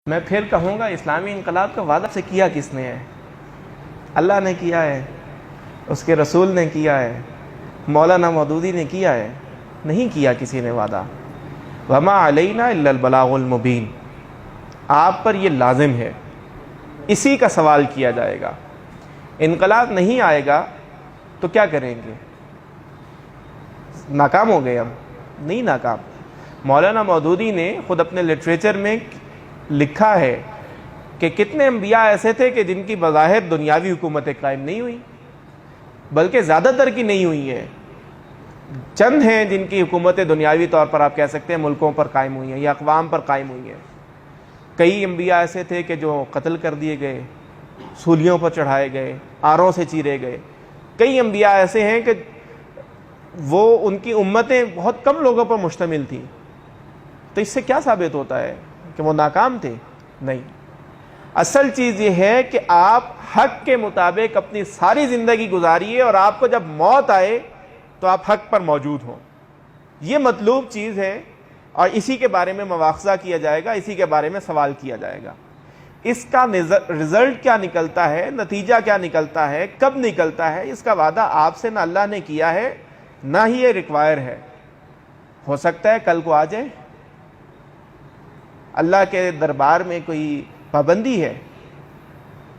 میں پھر کہوں گا اسلامی انقلاب کا وعدہ سے کیا کس نے ہے؟ اللہ نے کیا ہے، اس کے رسول نے کیا ہے، مولانا مودودی نے کیا ہے؟ نہیں کیا کسی نے وعدہ۔ وما علینا الا البلاغ المبین، آپ پر یہ لازم ہے، اسی کا سوال کیا جائے گا۔ انقلاب نہیں آئے گا تو کیا کریں گے؟ ناکام ہو گئے ہم؟ نہیں ناکام۔ مولانا مودودی نے خود اپنے لٹریچر میں لکھا ہے کہ کتنے انبیاء ایسے تھے کہ جن کی بظاہر دنیاوی حکومتیں قائم نہیں ہوئی، بلکہ زیادہ تر کی نہیں ہوئی ہیں۔ چند ہیں جن کی حکومتیں دنیاوی طور پر آپ کہہ سکتے ہیں ملکوں پر قائم ہوئی ہیں یا اقوام پر قائم ہوئی ہیں۔ کئی انبیاء ایسے تھے کہ جو قتل کر دیے گئے، سولیوں پر چڑھائے گئے، آروں سے چیرے گئے۔ کئی انبیاء ایسے ہیں کہ وہ ان کی امتیں بہت کم لوگوں پر مشتمل تھیں۔ تو اس سے کیا ثابت ہوتا ہے کہ وہ ناکام تھے؟ نہیں۔ اصل چیز یہ ہے کہ آپ حق کے مطابق اپنی ساری زندگی گزاریے اور آپ کو جب موت آئے تو آپ حق پر موجود ہوں۔ یہ مطلوب چیز ہے اور اسی کے بارے میں مواخذہ کیا جائے گا، اسی کے بارے میں سوال کیا جائے گا۔ اس کا رزلٹ کیا نکلتا ہے، نتیجہ کیا نکلتا ہے، کب نکلتا ہے، اس کا وعدہ آپ سے نہ اللہ نے کیا ہے نہ ہی یہ ریکوائر ہے۔ ہو سکتا ہے کل کو آ جائے۔ اللہ کے دربار میں کوئی پابندی ہے؟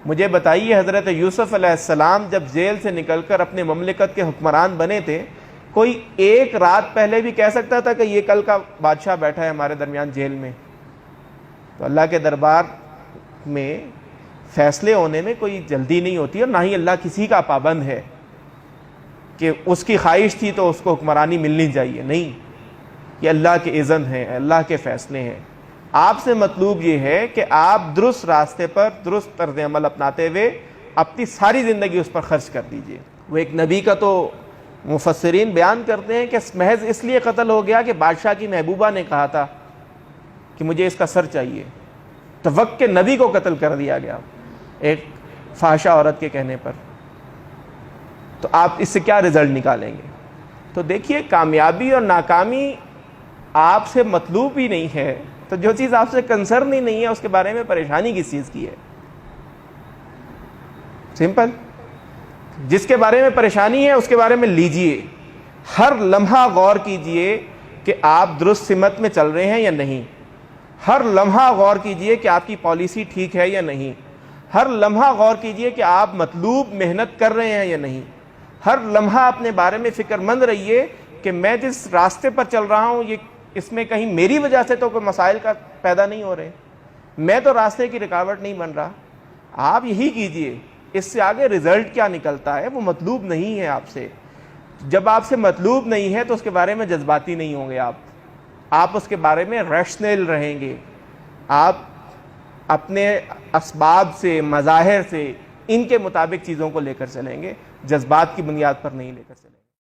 مجھے بتائیے، حضرت یوسف علیہ السلام جب جیل سے نکل کر اپنے مملکت کے حکمران بنے تھے، کوئی ایک رات پہلے بھی کہہ سکتا تھا کہ یہ کل کا بادشاہ بیٹھا ہے ہمارے درمیان جیل میں؟ تو اللہ کے دربار میں فیصلے ہونے میں کوئی جلدی نہیں ہوتی، اور نہ ہی اللہ کسی کا پابند ہے کہ اس کی خواہش تھی تو اس کو حکمرانی ملنی چاہیے۔ نہیں، یہ اللہ کے اذن ہیں، اللہ کے فیصلے ہیں۔ آپ سے مطلوب یہ ہے کہ آپ درست راستے پر درست طرز عمل اپناتے ہوئے اپنی ساری زندگی اس پر خرچ کر دیجئے۔ وہ ایک نبی کا تو مفسرین بیان کرتے ہیں کہ محض اس لیے قتل ہو گیا کہ بادشاہ کی محبوبہ نے کہا تھا کہ مجھے اس کا سر چاہیے، تو وقت کے نبی کو قتل کر دیا گیا ایک فحشہ عورت کے کہنے پر۔ تو آپ اس سے کیا رزلٹ نکالیں گے؟ تو دیکھیے، کامیابی اور ناکامی آپ سے مطلوب ہی نہیں ہے تو جو چیز آپ سے کنسرن ہی نہیں ہے اس کے بارے میں پریشانی کس چیز کی ہے؟ سمپل۔ جس کے بارے میں پریشانی ہے اس کے بارے میں لیجئے، ہر لمحہ غور کیجئے کہ آپ درست سمت میں چل رہے ہیں یا نہیں۔ ہر لمحہ غور کیجئے کہ آپ کی پالیسی ٹھیک ہے یا نہیں۔ ہر لمحہ غور کیجئے کہ آپ مطلوب محنت کر رہے ہیں یا نہیں۔ ہر لمحہ اپنے بارے میں فکر مند رہیے کہ میں جس راستے پر چل رہا ہوں اس میں کہیں میری وجہ سے تو کوئی مسائل کا پیدا نہیں ہو رہے، میں تو راستے کی رکاوٹ نہیں بن رہا۔ آپ یہی کیجئے، اس سے آگے رزلٹ کیا نکلتا ہے وہ مطلوب نہیں ہے آپ سے۔ جب آپ سے مطلوب نہیں ہے تو اس کے بارے میں جذباتی نہیں ہوں گے، آپ اس کے بارے میں ریشنل رہیں گے۔ آپ اپنے اسباب سے، مظاہر سے، ان کے مطابق چیزوں کو لے کر چلیں گے، جذبات کی بنیاد پر نہیں لے کر چلیں گے۔